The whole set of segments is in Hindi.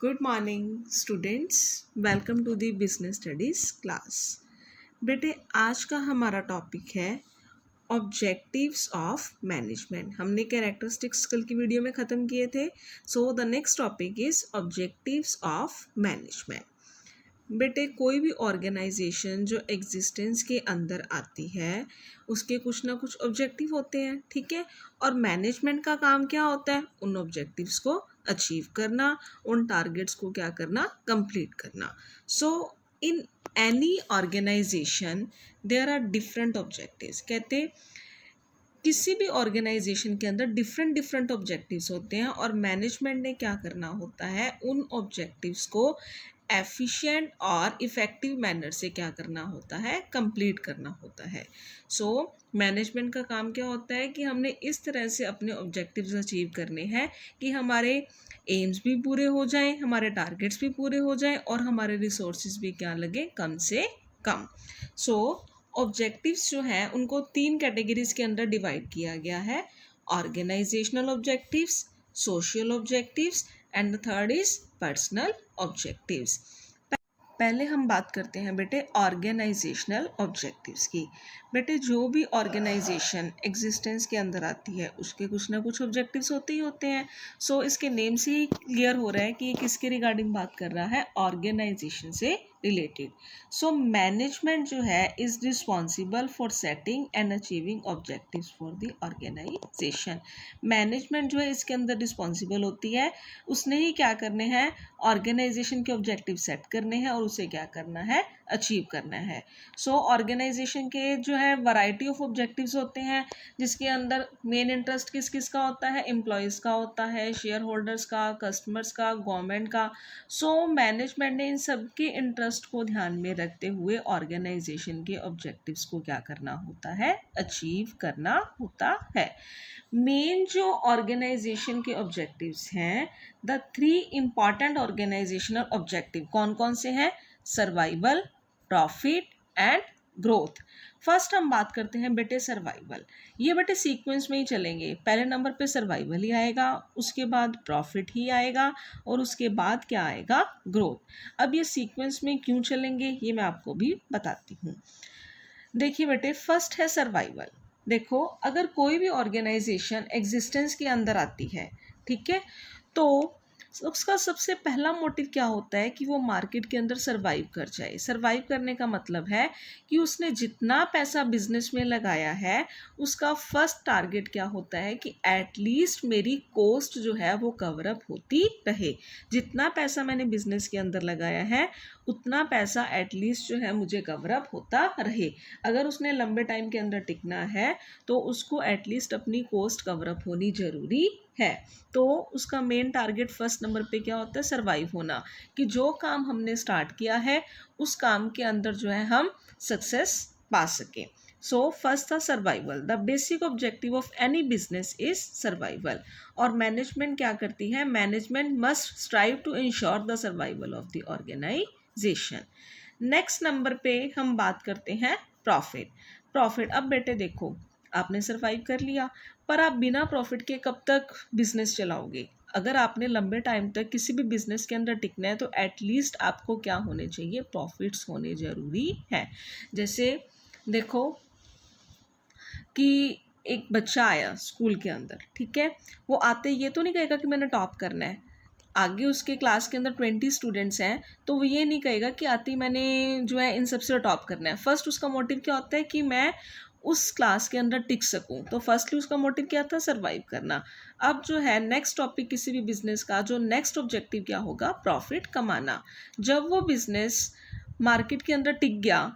Good morning students, welcome to the business studies class. बेटे आज का हमारा टॉपिक है ऑब्जेक्टिव्स ऑफ मैनेजमेंट। हमने कैरेक्टरिस्टिक्स कल की वीडियो में ख़त्म किए थे। So the next topic is objectives of management. बेटे कोई भी ऑर्गेनाइजेशन जो एग्जिस्टेंस के अंदर आती है उसके कुछ ना कुछ ऑब्जेक्टिव होते हैं, ठीक है। और मैनेजमेंट का काम क्या होता है? उन ऑब्जेक्टिव्स को अचीव करना, उन टारगेट्स को क्या करना? कंप्लीट करना। So in any organisation there are different objectives. कहते किसी भी ऑर्गेनाइजेशन के अंदर डिफरेंट डिफरेंट ऑब्जेक्टिव्स होते हैं और मैनेजमेंट ने क्या करना होता है? उन ऑब्जेक्टिव्स को एफिशिएंट और इफ़ेक्टिव मैनर से क्या करना होता है? कंप्लीट करना होता है। सो मैनेजमेंट का काम क्या होता है कि हमने इस तरह से अपने ऑब्जेक्टिव्स अचीव करने हैं कि हमारे एम्स भी पूरे हो जाएं, हमारे टारगेट्स भी पूरे हो जाएं और हमारे रिसोर्सेज भी क्या लगे? कम से कम। सो ऑब्जेक्टिव्स जो हैं उनको 3 कैटेगरीज के अंदर डिवाइड किया गया है: organisational objectives, social objectives and the third is personal objectives. पहले हम बात करते हैं बेटे ऑर्गेनाइजेशनल ऑब्जेक्टिव्स की। बेटे जो भी ऑर्गेनाइजेशन एग्जिस्टेंस के अंदर आती है उसके कुछ ना कुछ ऑब्जेक्टिव्स होते ही होते हैं। सो इसके नेम से ही क्लियर हो रहा है कि ये किसके रिगार्डिंग बात कर रहा है? ऑर्गेनाइजेशन से रिलेटेड। सो मैनेजमेंट जो है is responsible for setting and achieving objectives for the organisation. Management जो है इसके अंदर रिस्पॉन्सिबल होती है, उसने ही क्या करने हैं? ऑर्गेनाइजेशन के ऑब्जेक्टिव सेट करने हैं और उसे क्या करना है? अचीव करना है। सो ऑर्गेनाइजेशन के जो है वैरायटी ऑफ ऑब्जेक्टिव्स होते हैं, जिसके अंदर मेन इंटरेस्ट किस किस का होता है? एम्प्लॉयज़ का होता है, शेयर होल्डर्स का, कस्टमर्स का, गवर्नमेंट का। सो मैनेजमेंट ने इन सबके इंटरेस्ट को ध्यान में रखते हुए ऑर्गेनाइजेशन के ऑब्जेक्टिव्स को क्या करना होता है? अचीव करना होता है। मेन जो ऑर्गेनाइजेशन के ऑब्जेक्टिव्स हैं, द 3 इंपॉर्टेंट ऑर्गेनाइजेशनल ऑब्जेक्टिव कौन कौन से हैं? Survival, profit and growth. First हम बात करते हैं बेटे सर्वाइवल। ये बेटे सीक्वेंस में ही चलेंगे। पहले नंबर पे सर्वाइवल ही आएगा, उसके बाद प्रॉफिट ही आएगा और उसके बाद क्या आएगा? ग्रोथ। अब ये सीक्वेंस में क्यों चलेंगे ये मैं आपको भी बताती हूँ। देखिए बेटे, फर्स्ट है सर्वाइवल। देखो, अगर कोई भी ऑर्गेनाइजेशन एग्जिस्टेंस के अंदर आती है, ठीक है, तो उसका सबसे पहला मोटिव क्या होता है कि वो मार्केट के अंदर सरवाइव कर जाए। सरवाइव करने का मतलब है कि उसने जितना पैसा बिजनेस में लगाया है उसका फर्स्ट टारगेट क्या होता है कि एटलीस्ट मेरी कॉस्ट जो है वो कवर अप होती रहे। जितना पैसा मैंने बिजनेस के अंदर लगाया है उतना पैसा एटलीस्ट जो है मुझे कवर अप होता रहे। अगर उसने लंबे टाइम के अंदर टिकना है तो उसको एटलीस्ट अपनी कॉस्ट कवर अप होनी ज़रूरी है। तो उसका मेन टारगेट फर्स्ट नंबर पे क्या होता है? सरवाइव होना, कि जो काम हमने स्टार्ट किया है उस काम के अंदर जो है हम सक्सेस पा सकें। सो फर्स्ट था survival. The basic objective of any business is survival. और मैनेजमेंट क्या करती है? Management must strive to ensure the survival of the organisation. Next number पे हम बात करते हैं प्रॉफिट। प्रॉफिट, अब बेटे देखो, आपने सर्वाइव कर लिया पर आप बिना प्रॉफिट के कब तक बिजनेस चलाओगे? अगर आपने लंबे टाइम तक किसी भी बिजनेस के अंदर टिकना है तो एटलीस्ट आपको क्या होने चाहिए? प्रॉफिट्स होने ज़रूरी है। जैसे देखो कि एक बच्चा आया स्कूल के अंदर, ठीक है, वो आते ये तो नहीं कहेगा कि मैंने टॉप करना है। आगे उसके क्लास के अंदर 20 स्टूडेंट्स हैं तो वो ये नहीं कहेगा कि आती मैंने जो है इन सबसे टॉप करना है। फर्स्ट उसका मोटिव क्या होता है कि मैं उस क्लास के अंदर टिक सकूं। तो फर्स्टली उसका मोटिव क्या था? सरवाइव करना। अब जो है नेक्स्ट टॉपिक किसी भी बिजनेस का जो नेक्स्ट ऑब्जेक्टिव क्या होगा? प्रॉफिट कमाना। जब वो बिजनेस मार्केट के अंदर टिक गया,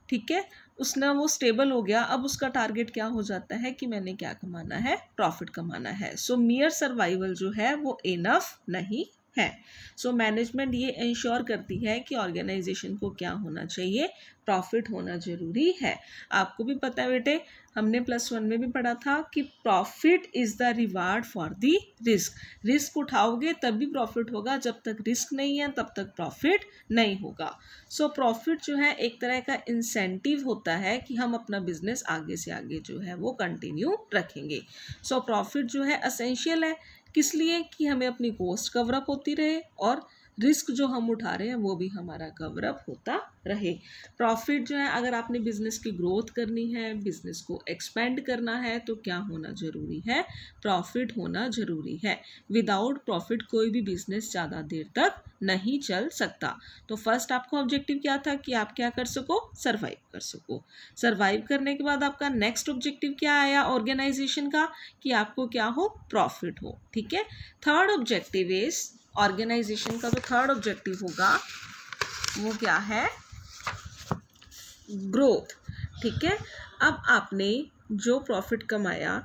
ठीक है, उसने वो स्टेबल हो गया, अब उसका टारगेट क्या हो जाता है कि मैंने क्या कमाना है? प्रॉफिट कमाना है। सो मियर सर्वाइवल जो है वो इनफ नहीं है। सो मैनेजमेंट ये इंश्योर करती है कि ऑर्गेनाइजेशन को क्या होना चाहिए? प्रॉफिट होना ज़रूरी है। आपको भी पता है बेटे, हमने +1 में भी पढ़ा था कि profit is the reward for the risk. Risk उठाओगे तब भी प्रॉफिट होगा, जब तक रिस्क नहीं है तब तक प्रॉफिट नहीं होगा। सो प्रॉफिट जो है एक तरह का इंसेंटिव होता है कि हम अपना बिजनेस आगे से आगे जो है वो कंटिन्यू रखेंगे। सो प्रॉफिट जो है असेंशियल है, किस लिए? कि हमें अपनी कॉस्ट कवर अप होती रहे और रिस्क जो हम उठा रहे हैं वो भी हमारा कवर अप होता रहे। प्रॉफिट जो है, अगर आपने बिजनेस की ग्रोथ करनी है, बिजनेस को एक्सपेंड करना है, तो क्या होना ज़रूरी है? प्रॉफिट होना ज़रूरी है। विदाउट प्रॉफिट कोई भी बिजनेस ज़्यादा देर तक नहीं चल सकता। तो फर्स्ट आपका ऑब्जेक्टिव क्या था कि आप क्या कर सको? सर्वाइव कर सको। सर्वाइव करने के बाद आपका नेक्स्ट ऑब्जेक्टिव क्या आया ऑर्गेनाइजेशन का? कि आपको क्या हो? प्रॉफिट हो। ठीक है। थर्ड ऑब्जेक्टिव इज, ऑर्गेनाइजेशन का जो थर्ड ऑब्जेक्टिव होगा वो क्या है? ग्रोथ। ठीक है। अब आपने जो प्रॉफिट कमाया,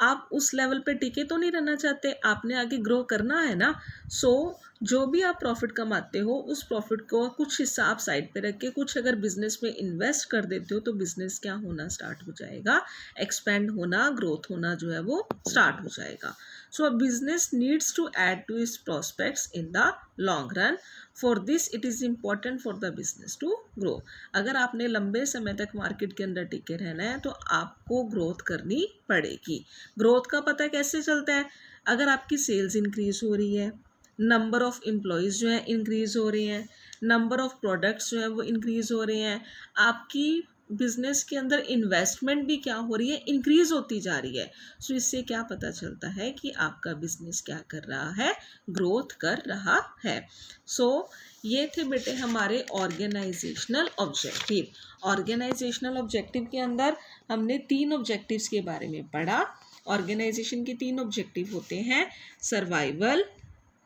आप उस लेवल पे टिके तो नहीं रहना चाहते, आपने आगे ग्रो करना है ना। सो जो भी आप प्रॉफिट कमाते हो, उस प्रॉफिट को कुछ हिस्सा आप साइड पे रख के कुछ अगर बिजनेस में इन्वेस्ट कर देते हो, तो बिजनेस क्या होना स्टार्ट हो जाएगा? एक्सपेंड होना, ग्रोथ होना जो है वो स्टार्ट हो जाएगा। So a business needs to add to its prospects in the long run. For this it is important for the business to grow. अगर आपने लंबे समय तक मार्केट के अंदर टिके रहना है, तो आपको ग्रोथ करनी पड़ेगी। ग्रोथ का पता कैसे चलता है? अगर आपकी सेल्स इंक्रीज हो रही है, नंबर ऑफ एम्प्लॉयज़ जो है इंक्रीज हो रहे हैं, नंबर ऑफ प्रोडक्ट्स जो है वो इंक्रीज हो रहे हैं, आपकी बिजनेस के अंदर इन्वेस्टमेंट भी क्या हो रही है? इंक्रीज होती जा रही है। सो इससे क्या पता चलता है कि आपका बिजनेस क्या कर रहा है? ग्रोथ कर रहा है। सो ये थे बेटे हमारे ऑर्गेनाइजेशनल ऑब्जेक्टिव। ऑर्गेनाइजेशनल ऑब्जेक्टिव के अंदर हमने 3 ऑब्जेक्टिव्स के बारे में पढ़ा। ऑर्गेनाइजेशन के 3 ऑब्जेक्टिव होते हैं: सर्वाइवल,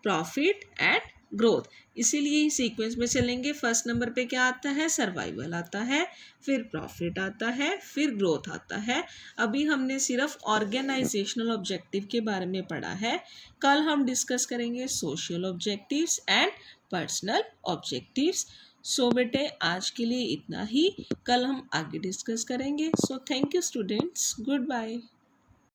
प्रॉफिट एंड ग्रोथ। इसीलिए सीक्वेंस में चलेंगे। फर्स्ट नंबर पे क्या आता है? सर्वाइवल आता है, फिर प्रॉफिट आता है, फिर ग्रोथ आता है। अभी हमने सिर्फ ऑर्गेनाइजेशनल ऑब्जेक्टिव के बारे में पढ़ा है। कल हम डिस्कस करेंगे social objectives and personal objectives. So बेटे आज के लिए इतना ही, कल हम आगे डिस्कस करेंगे। So thank you students, good bye.